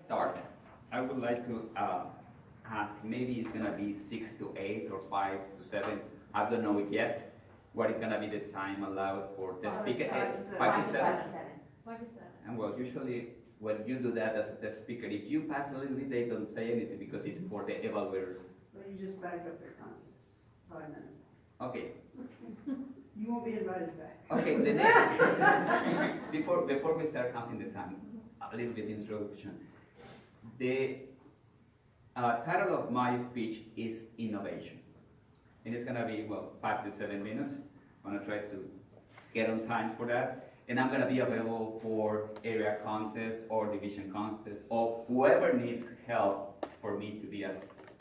start, I would like to ask, maybe it's going to be 6 to 8 or 5 to 7. I don't know yet. What is going to be the time allowed for the speaker? 5 to 7. And well, usually when you do that as a test speaker, if you pass a little bit, they don't say anything because it's for the evaluators. Well, you just back up your comments. 5 minutes. Okay. You won't be invited back. Okay, the next, before we start counting the time, a little bit introduction. The title of my speech is Innovation. And it's gonna be, well, 5 to 7 minutes. I'm gonna try to get on time for that. And I'm gonna be available for area contest or division contest, or whoever needs help for me to be a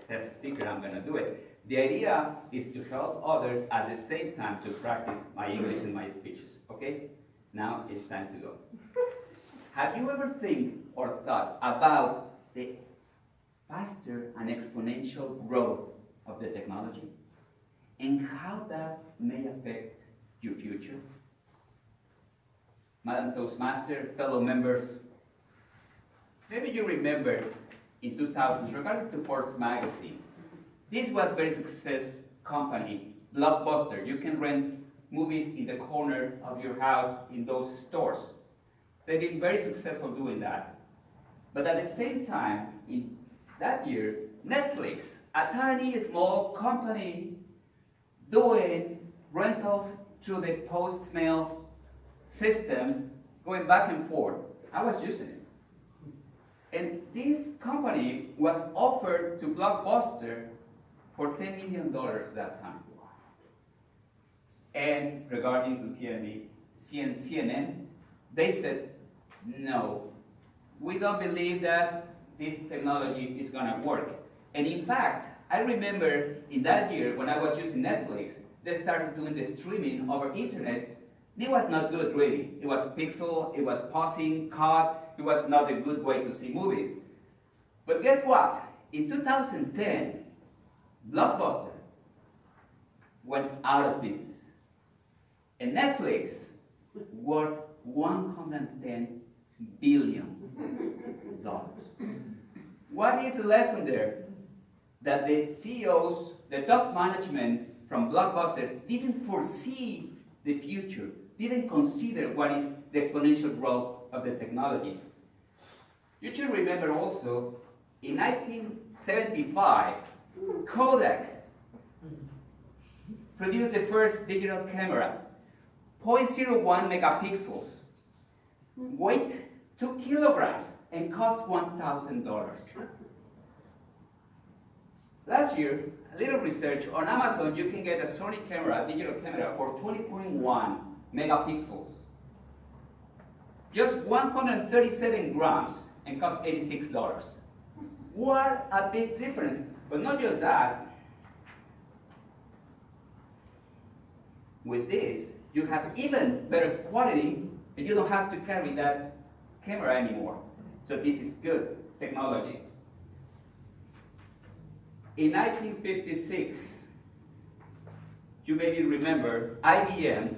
test speaker, I'm gonna do it. The idea is to help others at the same time to practice my English and my speeches, okay? Now it's time to go. Have you ever think or thought about the faster and exponential growth of the technology and how that may affect your future? Madam Toastmaster, fellow members, maybe you remember in 2000, regarding to Forbes magazine, this was a very successful company, Blockbuster. You can rent movies in the corner of your house in those stores. They've been very successful doing that. But at the same time, in that year, Netflix, a tiny, small company doing rentals through the post-mail system, going back and forth. I was using it. And this company was offered to Blockbuster for $10 million that time. And regarding to CNN, they said, no, we don't believe that this technology is gonna work. And in fact, I remember in that year when I was using Netflix, they started doing the streaming over internet. It was not good really. It was pixel, it was pausing, cut, it was not a good way to see movies. But guess what? In 2010, Blockbuster went out of business. And Netflix worth $110 billion. What is the lesson there? That the CEOs, the top management from Blockbuster didn't foresee the future, didn't consider what is the exponential growth of the technology. You should remember also, in 1975, Kodak produced the first digital camera, 0.01 megapixels, weight 2 kilograms, and cost $1,000. Last year, a little research on Amazon, you can get a Sony camera, a digital camera, for 20.1 megapixels. Just 137 grams and cost $86. What a big difference. But not just that. With this, you have even better quality, and you don't have to carry that camera anymore. So this is good technology. In 1956, you maybe remember, IBM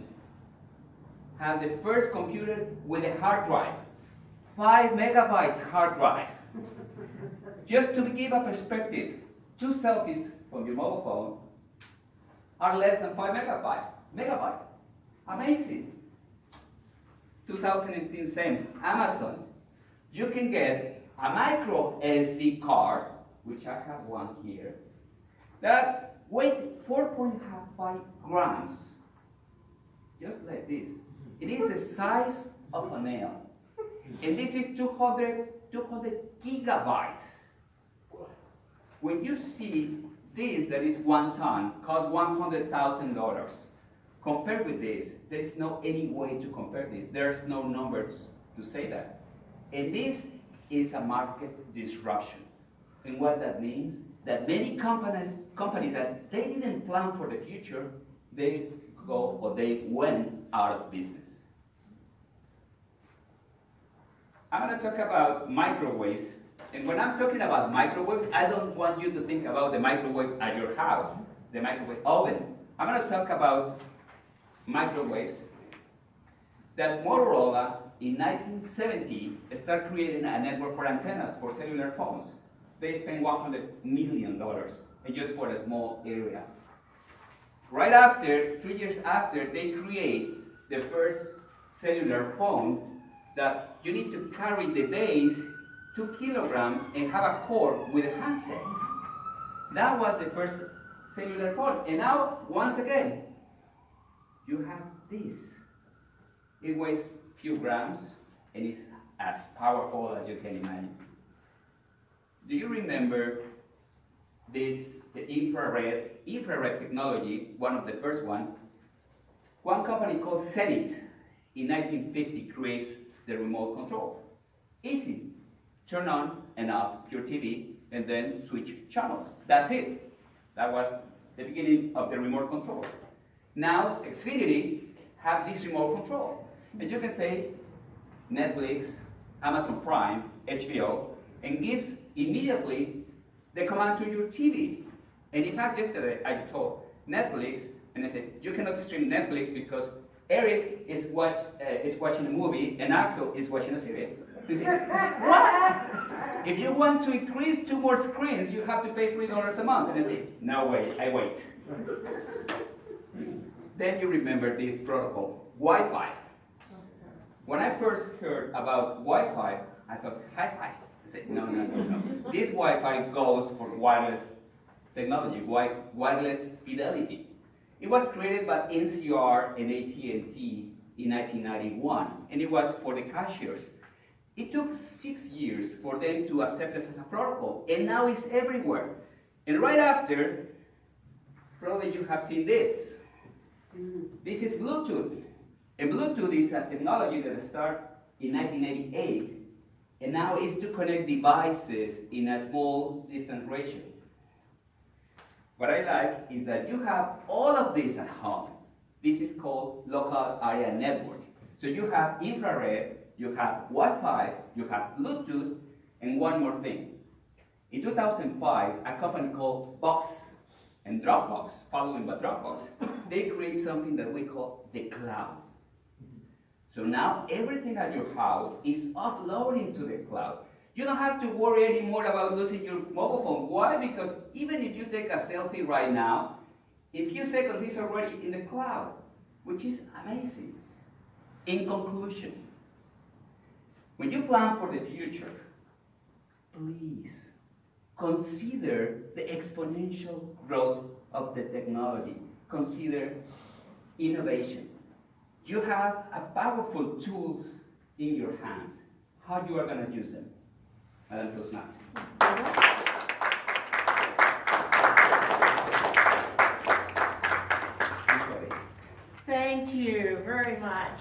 had the first computer with a hard drive, 5 megabytes hard drive. Just to give a perspective, 2 selfies from your mobile phone are less than 5 megabytes. Amazing. 2018, same. Amazon, you can get a micro SD card, which I have one here, that weight 4.5 grams, just like this. It is the size of a nail. And this is 200 gigabytes. When you see this, that is 1 ton, costs $100,000. Compared with this, there is no any way to compare this. There's no numbers to say that. And this is a market disruption. And what that means, that many companies that they didn't plan for the future, they go or they went out of business. I'm going to talk about microwaves. And when I'm talking about microwaves, I don't want you to think about the microwave at your house, the microwave oven. I'm going to talk about microwaves that Motorola in 1970, start creating a network for antennas for cellular phones. They spent $100 million and just for a small area. Right after, 3 years after, they create the first cellular phone that you need to carry the base 2 kilograms and have a cord with a handset. That was the first cellular phone. And now, once again, you have this. It weighs few grams and is as powerful as you can imagine. Do you remember this, the infrared technology, one of the first one? One company called Zenit in 1950 creates the remote control. Easy. Turn on and off your TV and then switch channels. That's it. That was the beginning of the remote control. Now, Xfinity have this remote control. And you can say Netflix, Amazon Prime, HBO, and gives immediately the command to your TV. And in fact, yesterday I told Netflix, and I said, you cannot stream Netflix because Eric is watching a movie and Axel is watching a series. You say, what? If you want to increase 2 more screens, you have to pay $3 a month. And I say, no way, I wait. Then you remember this protocol, Wi-Fi. When I first heard about Wi-Fi, I thought, hi-fi. I said, no. This Wi-Fi goes for wireless technology, wireless fidelity. It was created by NCR and AT&T in 1991, and it was for the cashiers. It took 6 years for them to accept this as a protocol, and now it's everywhere. And right after, probably you have seen this. This is Bluetooth. And Bluetooth is a technology that started in 1988, and now is to connect devices in a small distance ratio. What I like is that you have all of this at home. This is called local area network. So you have infrared, you have Wi-Fi, you have Bluetooth, and one more thing. In 2005, a company called Box and Dropbox, following by Dropbox, they create something that we call the cloud. So now everything at your house is uploading to the cloud. You don't have to worry anymore about losing your mobile phone. Why? Because even if you take a selfie right now, in few seconds it's already in the cloud, which is amazing. In conclusion, when you plan for the future, please consider the exponential growth of the technology. Consider innovation. You have a powerful tools in your hands. How you are going to use them? Madam Toastmaster. Thank you very much.